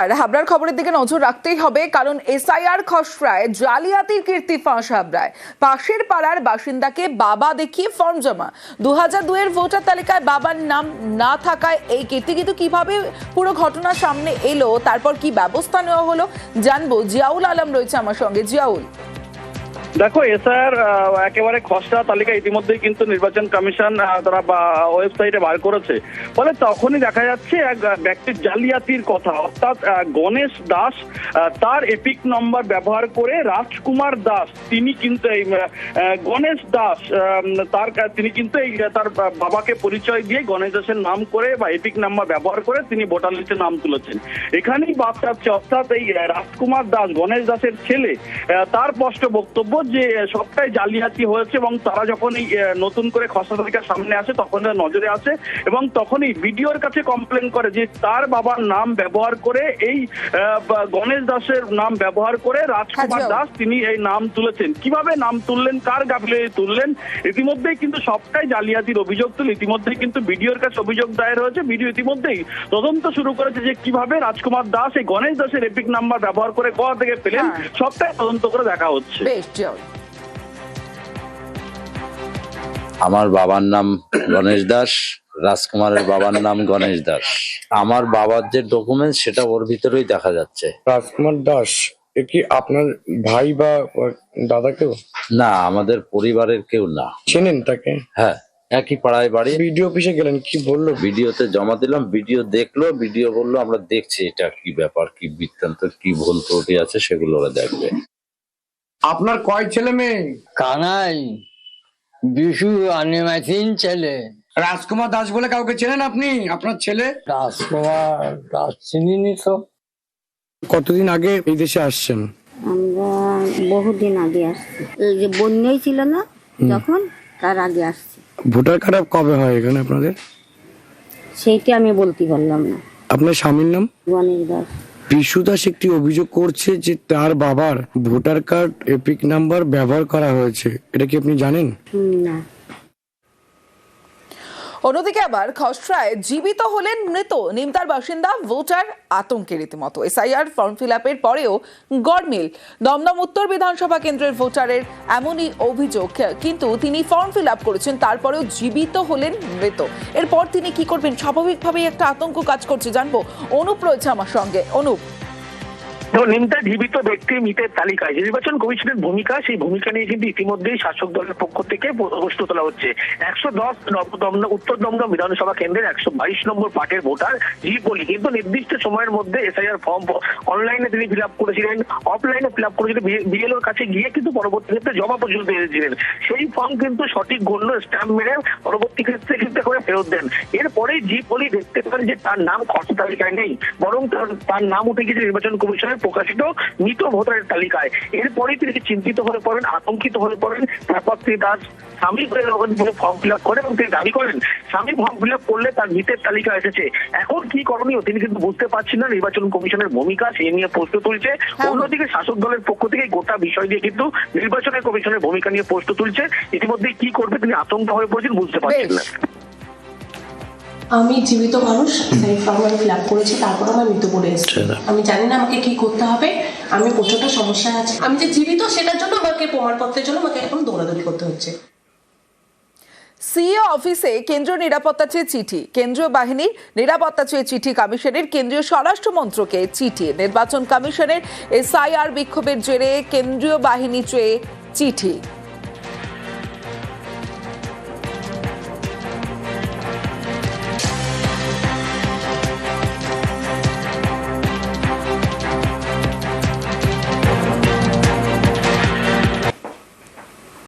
আর হাবড়ার খবরের দিকে নজর রাখতেই হবে, কারণ এসআইআর খসড়ায় জালিয়াতির কীর্তি ফাঁস হাবড়ায়। পাশের পাড়ার বাসিন্দাকে বাবা দেখিয়ে ফর্ম জমা। 2002 এর ভোটার তালিকায় বাবার নাম না থাকায় এই কীর্তি, কিন্তু কিভাবে পুরো ঘটনা সামনে এলো, তারপর কি ব্যবস্থা নেওয়া হলো জানবো। জিয়াউল আলম রয়েছে আমার সঙ্গে। জিয়াউল, দেখো, এসআইআর একেবারে খসড়া তালিকা ইতিমধ্যেই কিন্তু নির্বাচন কমিশন তারা ওয়েবসাইটে বার করেছে। ফলে তখনই দেখা যাচ্ছে এক ব্যক্তির জালিয়াতির কথা, অর্থাৎ গণেশ দাস তার এপিক নম্বর ব্যবহার করে রাজকুমার দাস, তিনি কিন্তু এই গণেশ দাস তিনি কিন্তু এই তার বাবাকে পরিচয় দিয়ে গণেশ দাসের নাম করে বা এপিক নাম্বার ব্যবহার করে তিনি ভোটার লিস্টে নাম তুলেছেন। এখানেই বাদ যাচ্ছে, অর্থাৎ এই রাজকুমার দাস গণেশ দাসের ছেলে, তার স্পষ্ট বক্তব্য যে সবটাই জালিয়াতি হয়েছে এবং তারা যখন এই নতুন করে খসড়া তালিকার সামনে আসে তখন নজরে আসে এবং তখনই বিডিওর কাছে কমপ্লেন করে যে তার বাবার নাম ব্যবহার করে এই গণেশ দাসের নাম ব্যবহার করে রাজকুমার দাস তিনি এই নাম তুলেছেন। কিভাবে নাম তুললেন, কার গাফিলতি তুললেন, ইতিমধ্যেই কিন্তু সবটাই জালিয়াতির অভিযোগ তুলে ইতিমধ্যেই কিন্তু বিডিওর কাছে অভিযোগ দায়ের হয়েছে। বিডিও ইতিমধ্যেই তদন্ত শুরু করেছে যে কিভাবে রাজকুমার দাস এই গণেশ দাসের এপিক নাম্বার ব্যবহার করে কোথা থেকে পেলেন, সবটাই তদন্ত করে দেখা হচ্ছে। আমার বাবার নাম গণেশ দাস, রাজকুমারের বাবার নাম গণেশ দাস। আমার বাবার যে ডকুমেন্ট সেটা ওর ভিতরেই দেখা যাচ্ছে। রাজকুমার দাস এ কি আপনার ভাই বা দাদা কেউ? না, আমাদের পরিবারের কেউ না। চেনেন তাকে? হ্যাঁ, একই পাড়ায় বাড়ি। ভিডিও অফিসে গেলেন, কি বললো? ভিডিওতে জমা দিলাম, ভিডিও দেখলো, ভিডিও বললো আমরা দেখছি এটা কি ব্যাপার, কি বৃত্তান্ত, কি ভুল ত্রুটি আছে সেগুলো ওরা দেখবে। আপনার কয় ছেলে মেয়ে? কানাই, বিশু, তিন ছেলে। রাজকুমার দাস বলে কাউকে চেনেন আপনি? আপনার ছেলে রাজকুমার দাস চিনিনি তো। কতদিন আগে এই দেশে আসছেন? আমরা বহুদিন আগে আসছি, এই যে বন্যাই ছিল না যখন, তার আগে আসছি। ভোটার কার্ড কবে হয় এখানে আপনাদের? সেইটা আমি বলতে পারলাম না। আপনার স্বামীর নাম? গণেশ দাস। বিশু দাস একটি অভিযোগ করছে যে তার বাবার ভোটার কার্ড এপিক নাম্বার ব্যবহার করা হয়েছে, এটা কি আপনি জানেন? না। অন্যদিকে আবার খসড়ায় জীবিত হলেন মৃত নিমতার বাসিন্দা ভোটার, আতঙ্কে রীতিমতো। এসআইআর ফর্ম ফিল আপের পরেও গড়মিল। দমদম উত্তর বিধানসভা কেন্দ্রের ভোটারের এমনই অভিযোগ, কিন্তু তিনি ফর্ম ফিল আপ করেছেন তারপরেও জীবিত হলেন মৃত। এরপর তিনি কি করবেন, স্বাভাবিকভাবেই একটা আতঙ্ক কাজ করছে। জানবো, অনুপ রয়েছে আমার সঙ্গে। অনুপ, নিমতা জীবিত ব্যক্তি মৃতের তালিকায় নির্বাচন কমিশনের ভূমিকা, সেই ভূমিকা নিয়ে কিন্তু ইতিমধ্যেই শাসক দলের পক্ষ থেকে প্রশ্ন তোলা হচ্ছে। 110 উত্তর দমদম বিধানসভা কেন্দ্রের 122 নম্বর পার্টের ভোটার বলি কিন্তু নির্দিষ্ট সময়ের মধ্যে এসআইআর ফর্ম অনলাইনে তিনি ফিল আপ করেছিলেন, অফলাইনে ফিল আপ করেছিলেন, বিএলওর কাছে গিয়ে কিন্তু পরবর্তী ক্ষেত্রে জমা পর্যন্ত এসেছিলেন। সেই ফর্ম কিন্তু সঠিক গণ্য স্ট্যাম্প মেরে পরবর্তী ক্ষেত্রে কিন্তু করে ফেরত দেন। এরপরে বলি দেখতে পান যে তার নাম খসড়া তালিকায় নেই, বরং তার নাম উঠে গেছে নির্বাচন কমিশনের প্রকাশিত মৃত ভোটারের তালিকায়। এরপরে তিনি চিন্তিত হয়ে পড়েন, আতঙ্কিত হয়ে পড়েন। তারপর তিনি তার স্বামী ফর্ম ফিল আপ করেন এবং তিনি দাবি করেন স্বামী ফর্ম ফিল আপ করলে তার মৃতের তালিকা এসেছে। এখন কি করণীয় তিনি কিন্তু বুঝতে পারছেন না। নির্বাচন কমিশনের ভূমিকা সে নিয়ে প্রশ্ন তুলছে। অন্যদিকে শাসক দলের পক্ষ থেকে গোটা বিষয় দিয়ে কিন্তু নির্বাচন কমিশনের ভূমিকা নিয়ে প্রশ্ন তুলছে। ইতিমধ্যে কি করবে তিনি আতঙ্ক হয়ে পড়েছেন, বুঝতে পারছেন না। আমি জীবিত মানুষ, সেই ফর্ম আমি ফিল আপ করেছি, তারপর আমার মৃত পড়ে এসেছে। আমি জানি না আমাকে কি করতে হবে, আমি প্রচন্ড সমস্যায় আছি। আমি যে জীবিত সেটার জন্য আমাকে প্রমাণপত্রের জন্য আমাকে এখন দৌড়াদৌড়ি করতে হচ্ছে। সিএ অফিসে কেন্দ্রীয় নিরাপত্তা চেয়ে চিঠি, কেন্দ্রীয় বাহিনীর নিরাপত্তা চেয়ে চিঠি কমিশনের, কেন্দ্রীয় স্বরাষ্ট্র মন্ত্রকে চিঠি। নির্বাচন কমিশনের এসআইআর বিক্ষোভের জেরে কেন্দ্রীয় বাহিনী চেয়ে চিঠি।